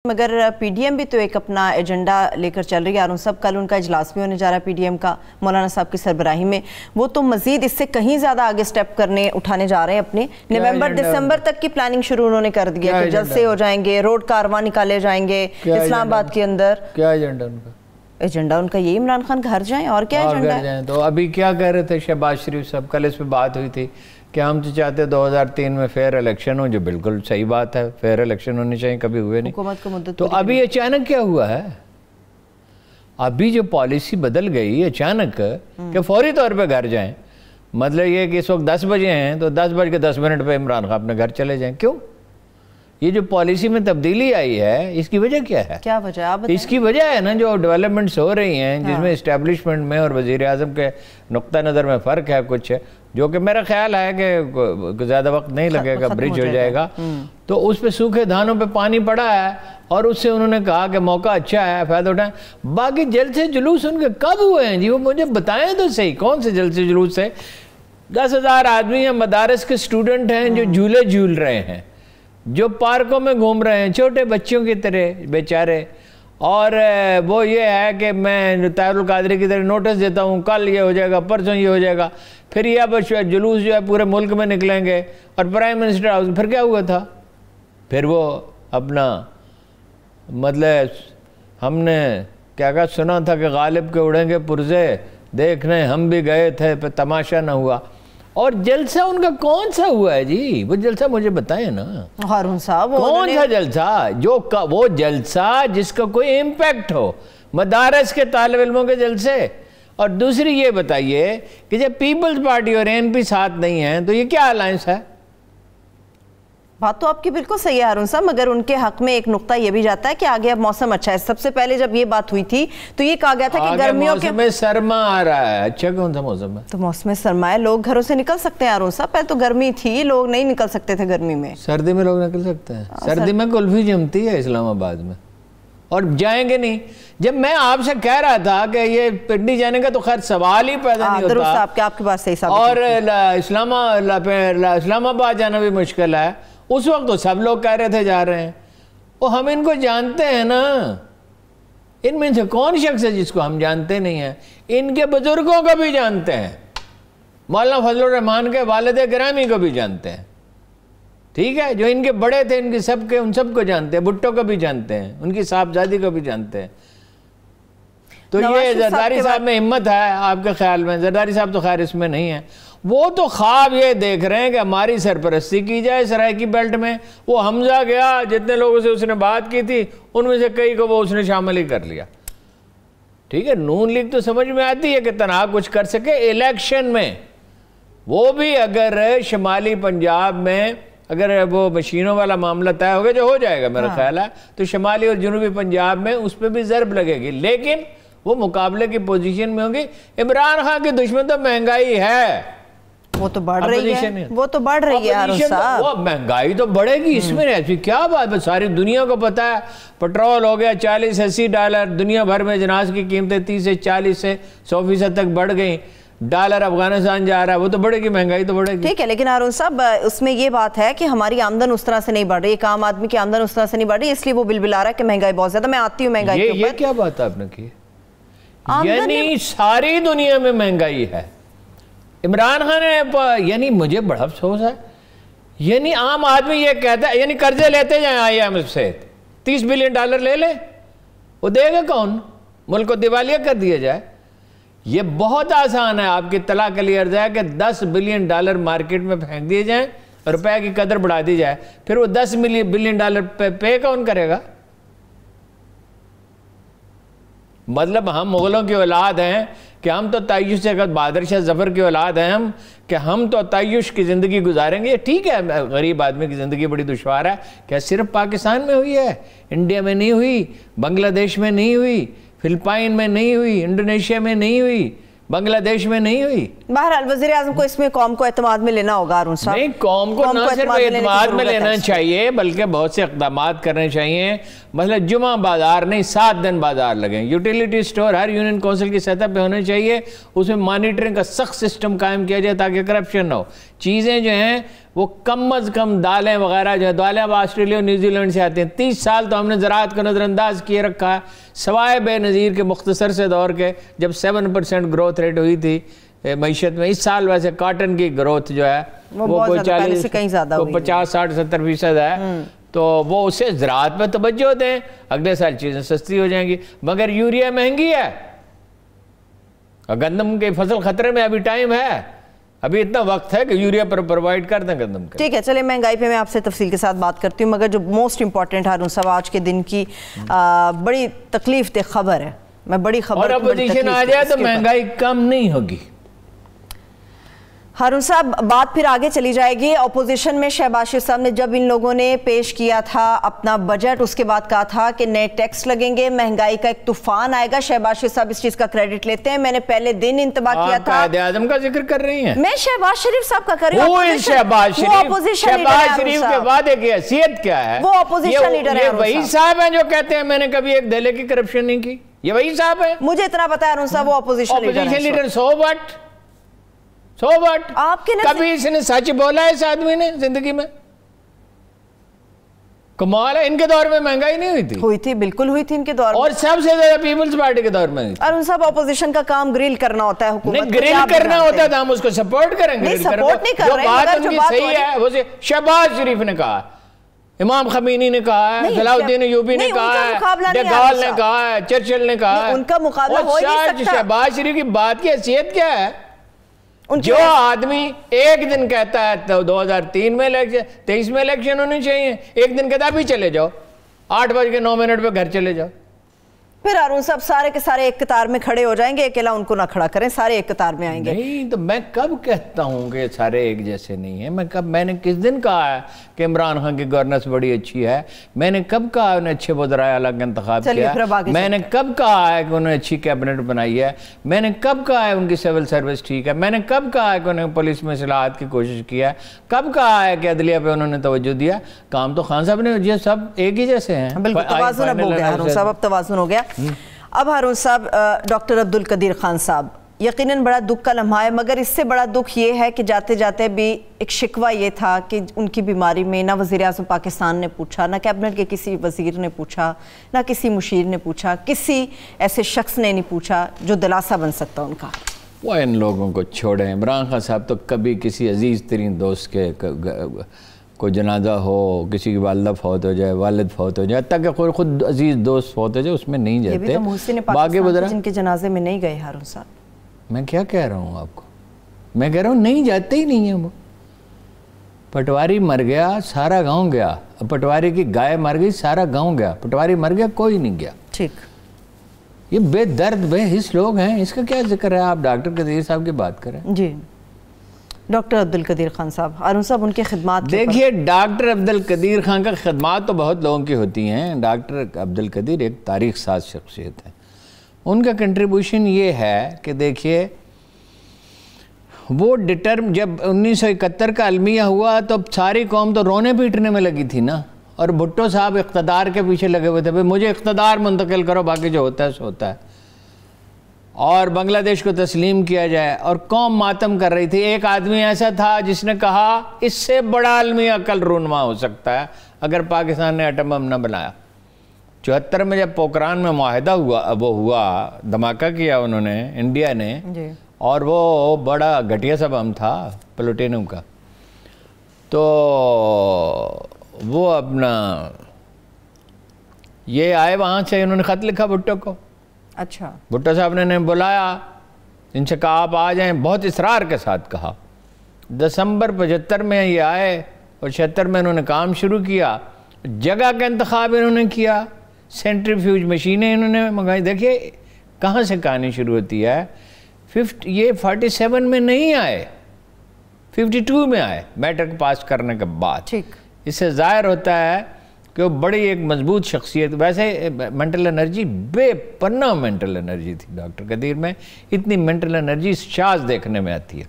मगर पीडीएम भी तो एक अपना एजेंडा लेकर चल रही है और उन सब कल उनका इजलास भी होने जा रहा है पीडीएम का मौलाना साहब की सरबराही में। वो तो मजीद इससे कहीं ज़्यादा आगे स्टेप उठाने जा रहे हैं। अपने नवंबर दिसंबर तक की प्लानिंग शुरू उन्होंने कर दी है कि जल्द से हो जाएंगे, रोड कारवां निकाले जाएंगे इस्लामाबाद के अंदर। क्या एजेंडा उनका? एजेंडा उनका यही इमरान खान घर जाएं और क्या एजेंडा है? तो अभी क्या कह रहे थे शहबाज शरीफ साहब, कल इस पर बात हुई थी कि हम तो चाहते 2003 में फेयर इलेक्शन हो, जो बिल्कुल सही बात है, फेयर इलेक्शन होने चाहिए, कभी हुए नहीं। हुकूमत को मुद्दत तो अभी अचानक क्या हुआ है? अभी जो पॉलिसी बदल गई अचानक कि फौरी तौर पे घर जाएं, मतलब ये कि इस वक्त 10 बजे हैं तो 10:10 पे इमरान खान अपने घर चले जाएं। क्यों? ये जो पॉलिसी में तब्दीली आई है इसकी वजह क्या है? क्या वजह आप बताएं? इसकी वजह है ना जो डेवलपमेंट्स हो रही हैं जिसमें इस्टेब्लिशमेंट में और वज़ीर आज़म के नुक्ता नज़र में फ़र्क है कुछ, जो कि मेरा ख्याल है कि ज़्यादा वक्त नहीं लगेगा, ब्रिज हो जाएगा। तो उस पे सूखे धानों पे पानी पड़ा है और उससे उन्होंने कहा कि मौका अच्छा है, फ़ायदा उठाएं। बाकी जलसे जुलूस उनके कब हुए हैं जी? वो मुझे बताएं तो सही, कौन से जलसे जुलूस है? 10,000 आदमी हैं, मदारस के स्टूडेंट हैं जो झूले झूल रहे हैं, जो पार्कों में घूम रहे हैं छोटे बच्चों की तरह बेचारे। और वो ये है कि मैं तारुल कादरी की तरह नोटिस देता हूँ, कल ये हो जाएगा, परसों ये हो जाएगा, फिर ये अब जुलूस जो है पूरे मुल्क में निकलेंगे और प्राइम मिनिस्टर हाउस। फिर क्या हुआ था? फिर वो अपना मतलब हमने क्या कहा, सुना था कि गालिब के उड़ेंगे पुरजे देखने, हम भी गए थे पर तमाशा न हुआ। और जलसा उनका कौन सा हुआ है जी? वो जलसा मुझे बताएं ना हारून साहब। कौन सा जलसा? वो जलसा जिसका कोई इम्पैक्ट हो, मदारस के तालिब इल्मों के जलसे। और दूसरी ये बताइए कि जब पीपल्स पार्टी और एनपी साथ नहीं है तो ये क्या अलायंस है? बात तो आपकी बिल्कुल सही है हारून साहब, मगर उनके हक में एक नुक्ता ये भी जाता है कि आगे अब मौसम अच्छा है। सबसे पहले जब ये बात हुई थी तो ये कहा गया था कि गर्मियों के मौसम में सरमा आ रहा है। अच्छा, कौन सा मौसम है? तो मौसम में सरमा है, लोग घरों से निकल सकते हैं हारून साहब। पहले तो गर्मी थी, लोग नहीं निकल सकते थे गर्मी में। सर्दी में लोग निकल सकते हैं। सर्दी में कुल्फी जमती है इस्लामाबाद में और जाएंगे नहीं। जब मैं आपसे कह रहा था कि ये पिंडी जाने का तो खैर सवाल ही पैदा नहीं होता, आपके पास सही साबित और इस्लामाबाद जाना भी मुश्किल है, उस वक्त तो सब लोग कह रहे थे जा रहे हैं। वो हम इनको जानते हैं ना, इनमें से कौन शख्स है जिसको हम जानते नहीं हैं? इनके बुजुर्गों को भी जानते हैं, मौलाना फजलुर रहमान के वालिद गिरामी को भी जानते हैं, ठीक है, जो इनके बड़े थे इनके सबके, उन सबको जानते हैं, भुट्टो को भी जानते हैं, उनकी साहबजादी को भी जानते हैं। तो ये जरदारी साहब में हिम्मत है आपके ख्याल में? जरदारी साहब तो खैर इसमें नहीं है। वो तो ख्वाब ये देख रहे हैं कि हमारी सरपरस्ती की जाए सराइकी बेल्ट में। वो हमजा गया, जितने लोगों से उसने बात की थी उनमें से कई को वो उसने शामिल ही कर लिया, ठीक है। नून लीग तो समझ में आती है कि तनहा कुछ कर सके इलेक्शन में। वो भी अगर शुमाली पंजाब में अगर वो मशीनों वाला मामला तय हो गया, जो हो जाएगा मेरा ख्याल है, तो शुमाली और जनूबी पंजाब में उस पर भी ज़रब लगेगी, लेकिन वो मुकाबले की पोजीशन में होंगी। इमरान खान की दुश्मन तो महंगाई है, वो तो बढ़ रही है, वो तो बढ़ रही है हारून साहब। वो महंगाई तो बढ़ेगी, इसमें ऐसी क्या बात है? सारी दुनिया को पता है। पेट्रोल हो गया $40-80, दुनिया भर में जनाज की कीमतें 30 से 40 से 100% तक बढ़ गई। डॉलर अफगानिस्तान जा रहा है, वो तो बढ़ेगी, महंगाई तो बढ़ेगी, ठीक है। लेकिन हारून साहब उसमें ये बात है कि हमारी आमदन उस तरह से नहीं बढ़ रही, एक आम आदमी की आमदन उस तरह से नहीं बढ़ रही, इसलिए वो बिलबिला रहा है कि महंगाई बहुत ज्यादा। मैं आती हूँ महंगाई के ऊपर। ये क्या बात आपने की? यानी सारी दुनिया में महंगाई है। इमरान खान ने, यानी मुझे बड़ा अफसोस है, यानी आम आदमी ये कहता है, यानी कर्जे लेते जाए IMF से $30 बिलियन ले ले, वो देगा कौन? मुल्क को दिवालिया कर दिया जाए। ये बहुत आसान है, आपकी तला के लिए अर्ज है कि $10 बिलियन मार्केट में फेंक दिए जाए, रुपए की कदर बढ़ा दी जाए, फिर वो $10 बिलियन पे कौन करेगा? मतलब हम मुगलों की औलाद हैं कि हम तो तय्युश से बहादुर शाह जफर की औलाद हैं हम, कि हम तो तय्युश की ज़िंदगी गुजारेंगे। ठीक है, गरीब आदमी की ज़िंदगी बड़ी दुश्वार है। क्या सिर्फ पाकिस्तान में हुई है? इंडिया में नहीं हुई, बांग्लादेश में नहीं हुई, फिलिपाइन में नहीं हुई, इंडोनेशिया में नहीं हुई, बांग्लादेश में नहीं हुई। बहरहाल वज़ीर आज़म को इसमें कौम को एतमाद में लेना होगा हारून साहब। नहीं, कौम को ना सिर्फ एतमाद में लेना चाहिए बल्कि बहुत से इक़दामात करने चाहिए। مثلا جمعہ بازار نہیں 7 دن بازار لگیں. یوٹیلیٹی سٹور ہر یونین کونسل کی سطح پہ ہونے چاہیے, اس میں مانیٹرنگ کا سخت سسٹم قائم کیا جائے تاکہ کرپشن نہ ہو. چیزیں جو ہیں وہ کم از کم دالیں وغیرہ جو ہے, دالیں اب آسٹریلیا اور نیوزی لینڈ سے آتی ہیں. 30 سال تو ہم نے زراعت کو نظر انداز کیے رکھا ہے, سوائے بے نظیر کے مختصر سے دور کے جب 7% گروتھ ریٹ ہوئی تھی معیشت میں. اس سال ویسے کاٹن کی گروتھ جو ہے وہ کوئی 50-60-70% ہے, تو وہ اسے زراعت پہ توجہ دیں, اگلے سال چیزیں سستی ہو جائیں گی. مگر یوریا مہنگی ہے, گندم کی فصل خطرے میں, ابھی ٹائم ہے, ابھی اتنا وقت ہے کہ یوریا پر پرووائڈ کر دیں گندم کا. ٹھیک ہے, چلے مہنگائی پہ میں آپ سے تفصیل کے ساتھ بات کرتی ہوں, مگر جو موسٹ امپورٹنٹ ہارون صاحب آج کے دن کی بڑی تکلیف دہ خبر ہے, میں بڑی خبر اور اپوزیشن آ جائے تو مہنگائی کم نہیں ہوگی. ہارون صاحب بات پھر آگے چلی جائے گی. اپوزیشن میں شہباز شریف صاحب نے جب ان لوگوں نے پیش کیا تھا اپنا بجٹ, اس کے بعد کہا تھا کہ نئے ٹیکس لگیں گے, مہنگائی کا ایک طوفان آئے گا. شہباز شریف صاحب اس چیز کا کریڈٹ لیتے ہیں. میں نے پہلے دن انتباہ کیا تھا. قائد اعظم کا ذکر کر رہی ہیں, میں شہباز شریف صاحب کا کر رہی ہوں. شہباز شریف کے وعدے کی حیثیت کیا ہے؟ وہ اپوزیشن لیڈر ہیں. یہ وہی صاحب ہیں جو کہتے ہیں میں نے کبھی ایک دہلی کی کرپشن نہیں کی, یہ وہی صاحب ہیں. مجھے اتنا پتا ہے ہارون صاحب وہ اپوزیشن لیڈر. سو بٹ کبھی اس نے سچ بولا ہے اس آدمی نے زندگی میں؟ کمال ہے. ان کے دور میں مہنگائی نہیں ہوئی تھی؟ ہوئی تھی, بالکل ہوئی تھی ان کے دور میں, اور سب سے زیادہ پیپلز پارٹی کے دور میں. اور ان سب اپوزیشن کا کام گریل کرنا ہوتا ہے, حکومت نہیں گریل کرنا ہوتا ہے تو ہم اس کو سپورٹ کریں گے. سپورٹ نہیں کر رہے, جو بات ان کی صحیح ہے وہ شہباز شریف نے کہا, امام خمینی نے کہا ہے, صلاح الدین ایوبی نے کہا ہے, ڈے گال نے کہا ہے, چرچل نے کہا ہے. ان کا مقابلہ ہو ہی نہیں سکتا. شہباز شریف کی بات کی حیثیت کیا ہے؟ جو آدمی ایک دن کہتا ہے 2003 میں 23 میں الیکشن ہونی چاہیے, ایک دن کہتا بھی چلے جاؤ 8:09 پہ گھر چلے جاؤ. پھر ہارون صاحب سارے کے سارے ایک قطار میں کھڑے ہو جائیں گے, اکیلا ان کو نہ کھڑا کریں, سارے ایک قطار میں آئیں گے. نہیں تو میں کب کہتا ہوں کہ سارے ایک جیسے نہیں ہیں؟ میں نے کس دن کہا ہے کہ عمران خان کی گورننس بڑی اچھی ہے؟ میں نے کب کہا انہیں اچھے وزرائے اعلیٰ کا انتخاب کیا؟ میں نے کب کہا ہے کہ انہیں اچھی کیبنٹ بنائی ہے؟ میں نے کب کہا ہے ان کی سول سروس ٹھیک ہے؟ میں نے کب کہا ہے کہ انہیں پولیس میں اصلاحات کی کوشش کیا ہے؟ کب کہا ہے کہ عدلیہ پہ انہوں نے توجہ دیا؟ کام تو خان صاحب نے, یہ سب ایک ہی جیسے ہیں. بالکل توازن اب ہو گیا ہارون صاحب, اب توازن ہو گیا. اب ہارون صاحب, ڈاکٹر عبدالقدیر خان صاحب, یقیناً بڑا دکھ کا لمحہ ہے, مگر اس سے بڑا دکھ یہ ہے کہ جاتے جاتے بھی ایک شکوہ یہ تھا کہ ان کی بیماری میں نہ وزیر اعظم پاکستان نے پوچھا, نہ کیبنٹ کے کسی وزیر نے پوچھا, نہ کسی مشیر نے پوچھا, کسی ایسے شخص نے نہیں پوچھا جو دلاسا بن سکتا ان کا. وہ ان لوگوں کو چھوڑیں. عمران خان صاحب تو کبھی کسی عزیز ترین دوست کے کوئی جنازہ ہو, کسی کی والدہ فوت ہو جائے, والد فوت ہو جائے, تک کہ خود عزیز دوست فوت ہو جائے, اس میں نہیں جاتے. یہ بھی تو محسن پاکستان جن کے جنازے میں نہیں گئے ہارون صاحب. میں کیا کہہ رہا ہوں آپ کو؟ میں کہہ رہا ہوں نہیں جاتے ہی نہیں ہیں وہ. پٹواری مر گیا سارا گاؤں گیا, پٹواری کی گائے مر گئی سارا گاؤں گیا, پٹواری مر گیا کوئی نہیں گیا. ٹھیک, یہ بے درد بے حس لوگ ہیں, اس کا کیا ذکر ہے؟ آپ ڈاکٹر قدیر صاحب کی بات کریں. جی ڈاکٹر عبدالقدیر خان صاحب, ہارون صاحب ان کی خدمات دیکھیے, ڈاکٹر عبدالقدیر خان کا خدمات تو بہت لوگوں کی ہوتی ہیں. ڈاکٹر عبدالقدیر ایک تاریخ ساز شخصیت ہے. ان کا کنٹریبیوشن یہ ہے کہ دیکھیے وہ جب 1971 کا المیہ ہوا تو ساری قوم تو رونے پیٹنے میں لگی تھی نا, اور بھٹو صاحب اقتدار کے پیچھے لگے ہوئے تھے, مجھے اقتدار منتقل کرو, باقی جو ہوتا ہے سو ہوتا ہے, اور بنگلہ دیش کو تسلیم کیا جائے. اور قوم ماتم کر رہی تھی. ایک آدمی ایسا تھا جس نے کہا اس سے بڑا المیہ کل رونما ہو سکتا ہے اگر پاکستان نے ایٹم بم نہ بنایا. 74 میں جب پوکران میں معاہدہ ہوا, دھماکہ کیا انہوں نے, انڈیا نے, اور وہ بڑا گھٹیا سا بم تھا پلوٹینیم کا, تو وہ اپنا یہ آئے وہاں سے, انہوں نے خط لکھا بھٹو کو. اچھا, بھٹو صاحب نے بلایا, ان سے کہا آپ آ جائیں, بہت اصرار کے ساتھ کہا. دسمبر 75 میں یہ آئے, اور 76 میں انہوں نے کام شروع کیا. جگہ کا انتخاب انہوں نے کیا, سینٹریفیوج مشینیں انہوں نے منگائی. دیکھیے کہاں سے کہانی شروع ہوتی ہے. یہ 47 میں نہیں آئے, 52 میں آئے میٹرک پاس کرنے کے بعد. اس سے ظاہر ہوتا ہے کہ وہ بڑی ایک مضبوط شخصیت. ویسے مینٹل انرجی, بے پناہ مینٹل انرجی تھی ڈاکٹر قدیر میں. اتنی مینٹل انرجی شاذ دیکھنے میں آتی ہے.